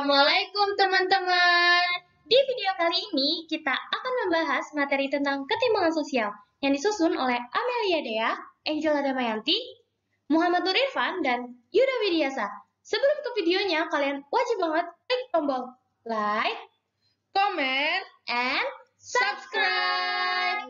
Assalamualaikum teman-teman. Di video kali ini kita akan membahas materi tentang ketimpangan sosial yang disusun oleh Amelia Dea, Angela Damayanti, Muhammad Nur Irfan, dan Yuda Widiasa. Sebelum ke videonya, kalian wajib banget klik tombol like, comment, and subscribe.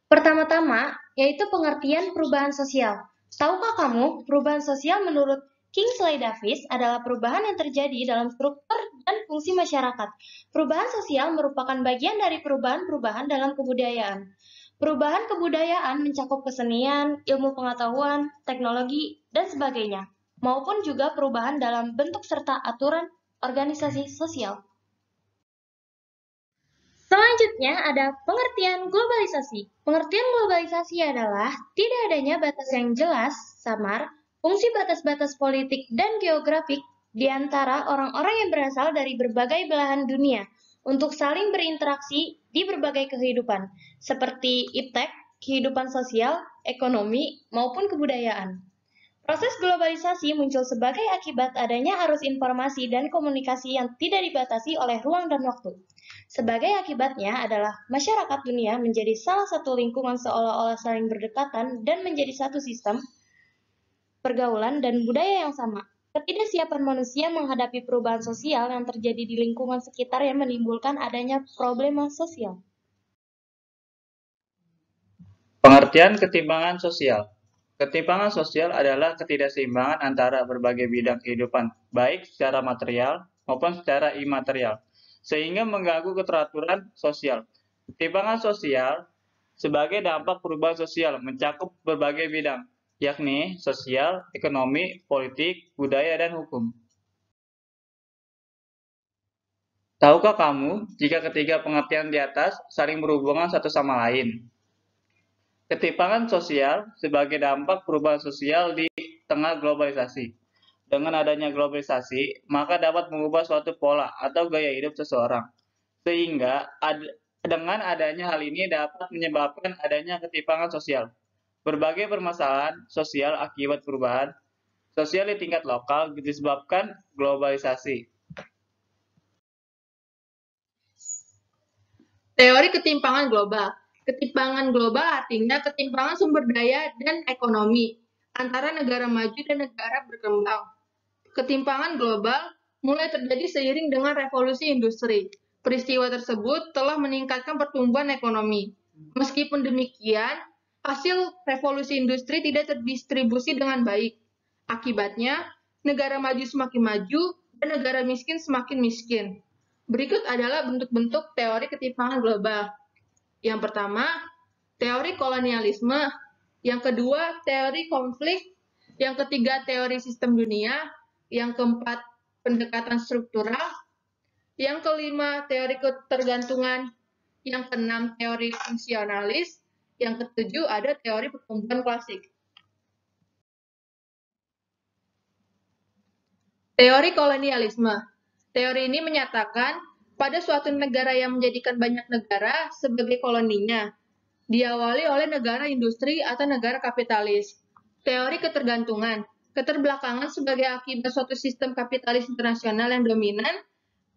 Pertama-tama, yaitu pengertian perubahan sosial. Tahukah kamu, perubahan sosial menurut Kingsley Davis adalah perubahan yang terjadi dalam struktur dan fungsi masyarakat. Perubahan sosial merupakan bagian dari perubahan-perubahan dalam kebudayaan. Perubahan kebudayaan mencakup kesenian, ilmu pengetahuan, teknologi, dan sebagainya, maupun juga perubahan dalam bentuk serta aturan organisasi sosial. Selanjutnya ada pengertian globalisasi. Pengertian globalisasi adalah tidak adanya batas yang jelas, samar, fungsi batas-batas politik dan geografik di antara orang-orang yang berasal dari berbagai belahan dunia untuk saling berinteraksi di berbagai kehidupan, seperti iptek, kehidupan sosial, ekonomi, maupun kebudayaan. Proses globalisasi muncul sebagai akibat adanya arus informasi dan komunikasi yang tidak dibatasi oleh ruang dan waktu. Sebagai akibatnya adalah masyarakat dunia menjadi salah satu lingkungan seolah-olah saling berdekatan dan menjadi satu sistem pergaulan dan budaya yang sama. Ketidaksiapan manusia menghadapi perubahan sosial yang terjadi di lingkungan sekitar yang menimbulkan adanya problema sosial. Pengertian ketimpangan sosial. Ketimpangan sosial adalah ketidakseimbangan antara berbagai bidang kehidupan, baik secara material maupun secara imaterial, sehingga mengganggu keteraturan sosial. Ketimpangan sosial sebagai dampak perubahan sosial mencakup berbagai bidang, yakni sosial, ekonomi, politik, budaya, dan hukum. Tahukah kamu jika ketiga pengertian di atas saling berhubungan satu sama lain? Ketimpangan sosial sebagai dampak perubahan sosial di tengah globalisasi. Dengan adanya globalisasi, maka dapat mengubah suatu pola atau gaya hidup seseorang. Sehingga dengan adanya hal ini dapat menyebabkan adanya ketimpangan sosial. Berbagai permasalahan sosial akibat perubahan sosial di tingkat lokal disebabkan globalisasi. Teori ketimpangan global. Ketimpangan global artinya ketimpangan sumber daya dan ekonomi antara negara maju dan negara berkembang. Ketimpangan global mulai terjadi seiring dengan revolusi industri. Peristiwa tersebut telah meningkatkan pertumbuhan ekonomi. Meskipun demikian, hasil revolusi industri tidak terdistribusi dengan baik. Akibatnya, negara maju semakin maju dan negara miskin semakin miskin. Berikut adalah bentuk-bentuk teori ketimpangan global. Yang pertama, teori kolonialisme. Yang kedua, teori konflik. Yang ketiga, teori sistem dunia. Yang keempat, pendekatan struktural. Yang kelima, teori ketergantungan. Yang keenam, teori fungsionalis. Yang ketujuh, ada teori pertumbuhan klasik. Teori kolonialisme. Teori ini menyatakan pada suatu negara yang menjadikan banyak negara sebagai koloninya, diawali oleh negara industri atau negara kapitalis. Teori ketergantungan. Keterbelakangan sebagai akibat suatu sistem kapitalis internasional yang dominan,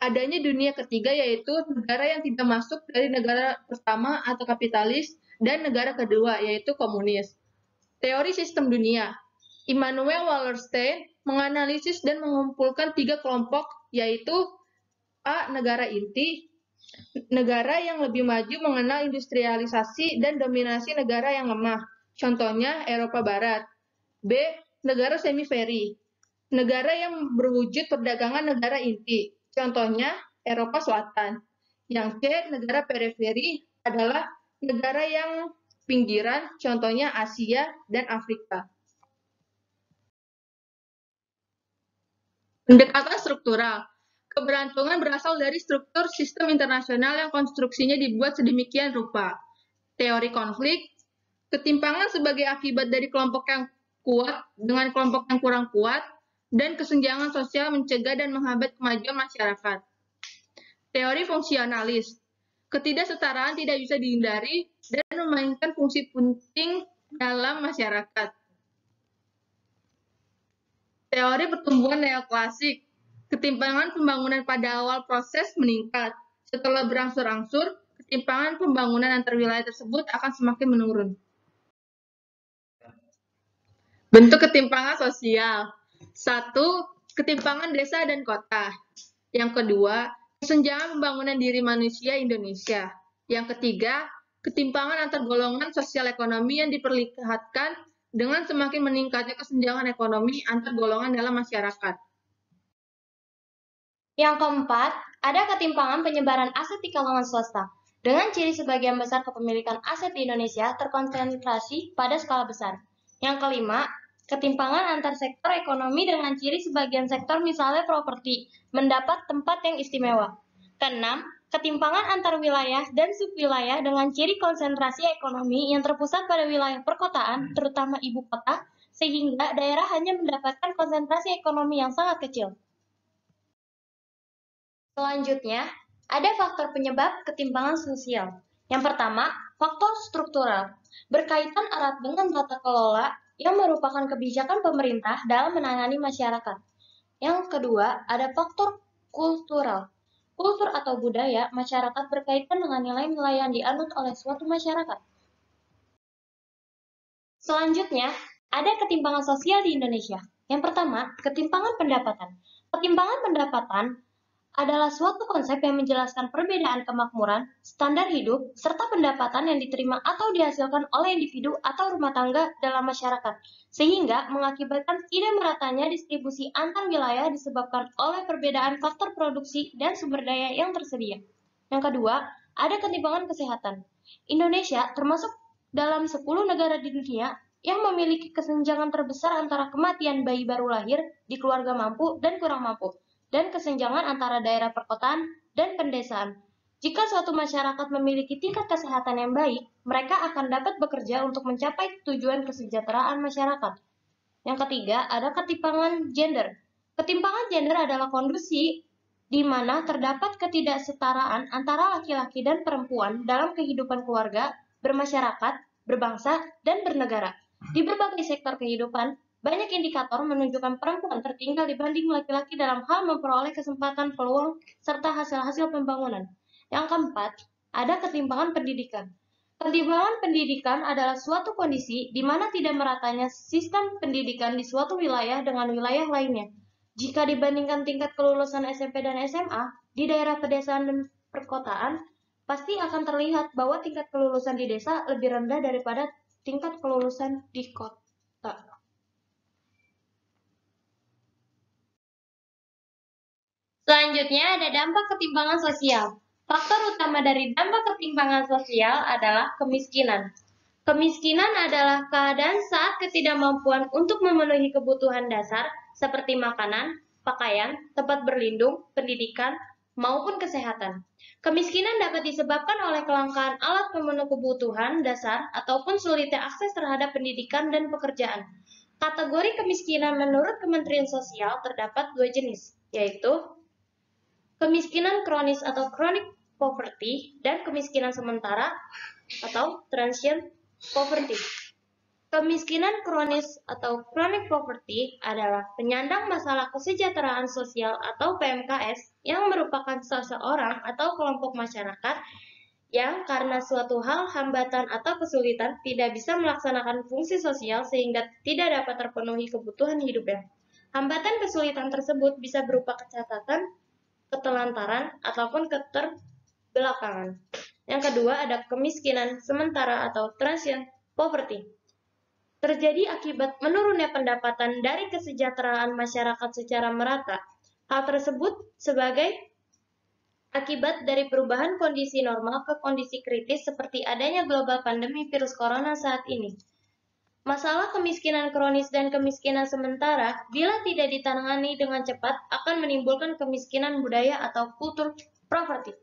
adanya dunia ketiga yaitu negara yang tidak masuk dari negara pertama atau kapitalis dan negara kedua yaitu komunis. Teori sistem dunia. Immanuel Wallerstein menganalisis dan mengumpulkan 3 kelompok yaitu A. Negara inti, negara yang lebih maju mengenal industrialisasi dan dominasi negara yang lemah, contohnya Eropa Barat. B. Negara semiferi, negara yang berwujud perdagangan negara inti, contohnya Eropa Selatan. Yang C. Negara periferi adalah negara yang pinggiran, contohnya Asia dan Afrika. Pendekatan struktural. Keberlangsungan berasal dari struktur sistem internasional yang konstruksinya dibuat sedemikian rupa. Teori konflik. Ketimpangan sebagai akibat dari kelompok yang kuat dengan kelompok yang kurang kuat, dan kesenjangan sosial mencegah dan menghambat kemajuan masyarakat. Teori fungsionalis. Ketidaksetaraan tidak bisa dihindari dan memainkan fungsi penting dalam masyarakat. Teori pertumbuhan neoklasik. Ketimpangan pembangunan pada awal proses meningkat. Setelah berangsur-angsur, ketimpangan pembangunan antar wilayah tersebut akan semakin menurun. Bentuk ketimpangan sosial. 1. Ketimpangan desa dan kota. Yang kedua, kesenjangan pembangunan diri manusia Indonesia. Yang ketiga, ketimpangan antar golongan sosial ekonomi yang diperlihatkan dengan semakin meningkatnya kesenjangan ekonomi antar golongan dalam masyarakat. Yang keempat, ada ketimpangan penyebaran aset di kalangan swasta, dengan ciri sebagian besar kepemilikan aset di Indonesia terkonsentrasi pada skala besar. Yang kelima, ketimpangan antar sektor ekonomi dengan ciri sebagian sektor misalnya properti, mendapat tempat yang istimewa. Keenam, ketimpangan antar wilayah dan subwilayah dengan ciri konsentrasi ekonomi yang terpusat pada wilayah perkotaan, terutama ibu kota, sehingga daerah hanya mendapatkan konsentrasi ekonomi yang sangat kecil. Selanjutnya, ada faktor penyebab ketimpangan sosial. Yang pertama, faktor struktural, berkaitan erat dengan tata kelola yang merupakan kebijakan pemerintah dalam menangani masyarakat. Yang kedua, ada faktor kultural, kultur atau budaya masyarakat berkaitan dengan nilai-nilai yang dianut oleh suatu masyarakat. Selanjutnya, ada ketimpangan sosial di Indonesia. Yang pertama, ketimpangan pendapatan. Ketimpangan pendapatan adalah suatu konsep yang menjelaskan perbedaan kemakmuran, standar hidup, serta pendapatan yang diterima atau dihasilkan oleh individu atau rumah tangga dalam masyarakat, sehingga mengakibatkan tidak meratanya distribusi antar wilayah disebabkan oleh perbedaan faktor produksi dan sumber daya yang tersedia. Yang kedua, ada ketimpangan kesehatan. Indonesia termasuk dalam 10 negara di dunia yang memiliki kesenjangan terbesar antara kematian bayi baru lahir di keluarga mampu dan kurang mampu, dan kesenjangan antara daerah perkotaan dan pedesaan. Jika suatu masyarakat memiliki tingkat kesehatan yang baik, mereka akan dapat bekerja untuk mencapai tujuan kesejahteraan masyarakat. Yang ketiga, ada ketimpangan gender. Ketimpangan gender adalah kondisi di mana terdapat ketidaksetaraan antara laki-laki dan perempuan dalam kehidupan keluarga, bermasyarakat, berbangsa, dan bernegara. Di berbagai sektor kehidupan, banyak indikator menunjukkan perempuan tertinggal dibanding laki-laki dalam hal memperoleh kesempatan, peluang, serta hasil-hasil pembangunan. Yang keempat, ada ketimpangan pendidikan. Ketimpangan pendidikan adalah suatu kondisi di mana tidak meratanya sistem pendidikan di suatu wilayah dengan wilayah lainnya. Jika dibandingkan tingkat kelulusan SMP dan SMA, di daerah pedesaan dan perkotaan, pasti akan terlihat bahwa tingkat kelulusan di desa lebih rendah daripada tingkat kelulusan di kota. Selanjutnya ada dampak ketimpangan sosial. Faktor utama dari dampak ketimpangan sosial adalah kemiskinan. Kemiskinan adalah keadaan saat ketidakmampuan untuk memenuhi kebutuhan dasar seperti makanan, pakaian, tempat berlindung, pendidikan, maupun kesehatan. Kemiskinan dapat disebabkan oleh kelangkaan alat pemenuh kebutuhan dasar ataupun sulitnya akses terhadap pendidikan dan pekerjaan. Kategori kemiskinan menurut Kementerian Sosial terdapat 2 jenis, yaitu kemiskinan kronis atau chronic poverty dan kemiskinan sementara atau transient poverty. Kemiskinan kronis atau chronic poverty adalah penyandang masalah kesejahteraan sosial atau PMKS yang merupakan seseorang atau kelompok masyarakat yang karena suatu hal, hambatan atau kesulitan tidak bisa melaksanakan fungsi sosial sehingga tidak dapat terpenuhi kebutuhan hidupnya. Hambatan kesulitan tersebut bisa berupa kecacatan, ketelantaran, ataupun keterbelakangan. Yang kedua ada kemiskinan sementara atau transient poverty. Terjadi akibat menurunnya pendapatan dari kesejahteraan masyarakat secara merata. Hal tersebut sebagai akibat dari perubahan kondisi normal ke kondisi kritis seperti adanya global pandemi virus corona saat ini. Masalah kemiskinan kronis dan kemiskinan sementara, bila tidak ditangani dengan cepat, akan menimbulkan kemiskinan budaya atau kultur poverty.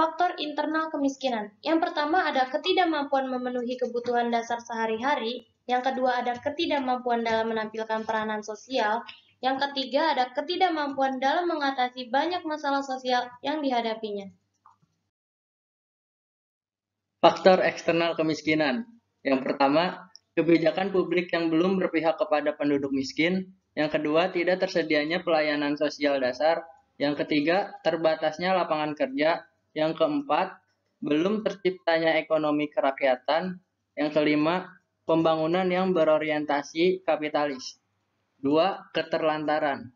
Faktor internal kemiskinan. Yang pertama ada ketidakmampuan memenuhi kebutuhan dasar sehari-hari. Yang kedua ada ketidakmampuan dalam menampilkan peranan sosial. Yang ketiga ada ketidakmampuan dalam mengatasi banyak masalah sosial yang dihadapinya. Faktor eksternal kemiskinan. Yang pertama, kebijakan publik yang belum berpihak kepada penduduk miskin. Yang kedua, tidak tersedianya pelayanan sosial dasar. Yang ketiga, terbatasnya lapangan kerja. Yang keempat, belum terciptanya ekonomi kerakyatan. Yang kelima, pembangunan yang berorientasi kapitalis. 2. Keterlantaran.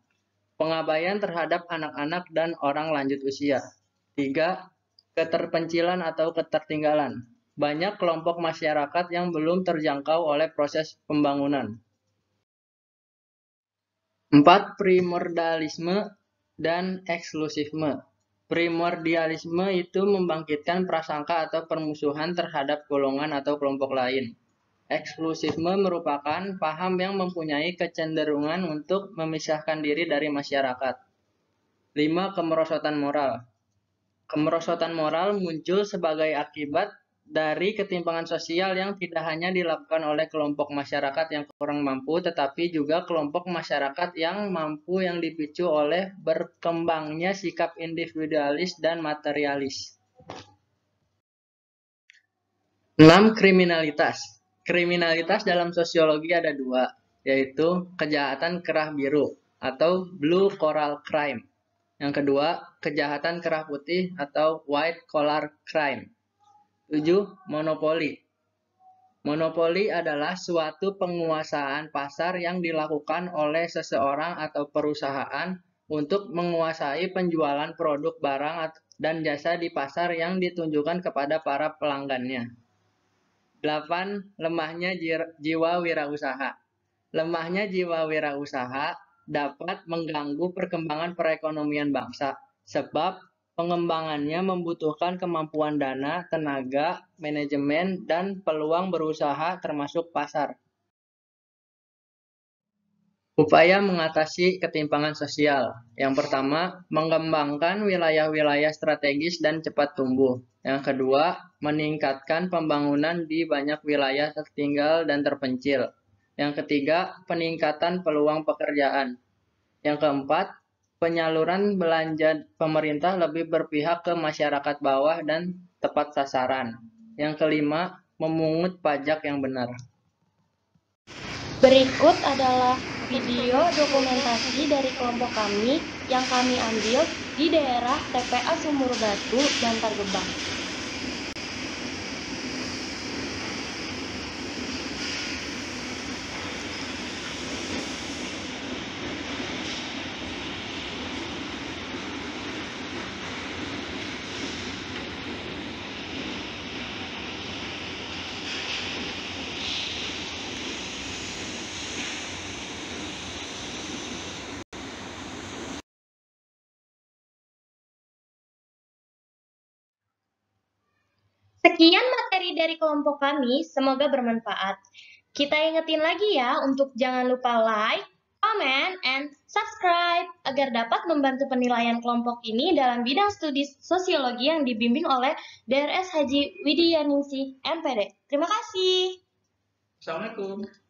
Pengabaian terhadap anak-anak dan orang lanjut usia. 3. Keterpencilan atau ketertinggalan. Banyak kelompok masyarakat yang belum terjangkau oleh proses pembangunan. 4. Primordialisme dan eksklusifme. Primordialisme itu membangkitkan prasangka atau permusuhan terhadap golongan atau kelompok lain. Eksklusifme merupakan paham yang mempunyai kecenderungan untuk memisahkan diri dari masyarakat. 5. Kemerosotan moral. Kemerosotan moral muncul sebagai akibat dari ketimpangan sosial yang tidak hanya dilakukan oleh kelompok masyarakat yang kurang mampu, tetapi juga kelompok masyarakat yang mampu yang dipicu oleh berkembangnya sikap individualis dan materialis. 6. Kriminalitas. Kriminalitas dalam sosiologi ada dua, yaitu kejahatan kerah biru atau blue collar crime. Yang kedua, kejahatan kerah putih atau white collar crime. 7. Monopoli. Monopoli adalah suatu penguasaan pasar yang dilakukan oleh seseorang atau perusahaan untuk menguasai penjualan produk barang dan jasa di pasar yang ditunjukkan kepada para pelanggannya. 8. Lemahnya jiwa wirausaha. Lemahnya jiwa wirausaha dapat mengganggu perkembangan perekonomian bangsa, sebab pengembangannya membutuhkan kemampuan dana, tenaga, manajemen, dan peluang berusaha termasuk pasar. Upaya mengatasi ketimpangan sosial. Yang pertama, mengembangkan wilayah-wilayah strategis dan cepat tumbuh. Yang kedua, meningkatkan pembangunan di banyak wilayah tertinggal dan terpencil. Yang ketiga, peningkatan peluang pekerjaan. Yang keempat, penyaluran belanja pemerintah lebih berpihak ke masyarakat bawah dan tepat sasaran. Yang kelima, memungut pajak yang benar. Berikut adalah video dokumentasi dari kelompok kami yang kami ambil di daerah TPA Sumur Batu, Bantar Gebang. Sekian materi dari kelompok kami, semoga bermanfaat. Kita ingetin lagi ya untuk jangan lupa like, comment, and subscribe agar dapat membantu penilaian kelompok ini dalam bidang studi sosiologi yang dibimbing oleh DRS Haji Widianingsih, MPD. Terima kasih. Assalamualaikum.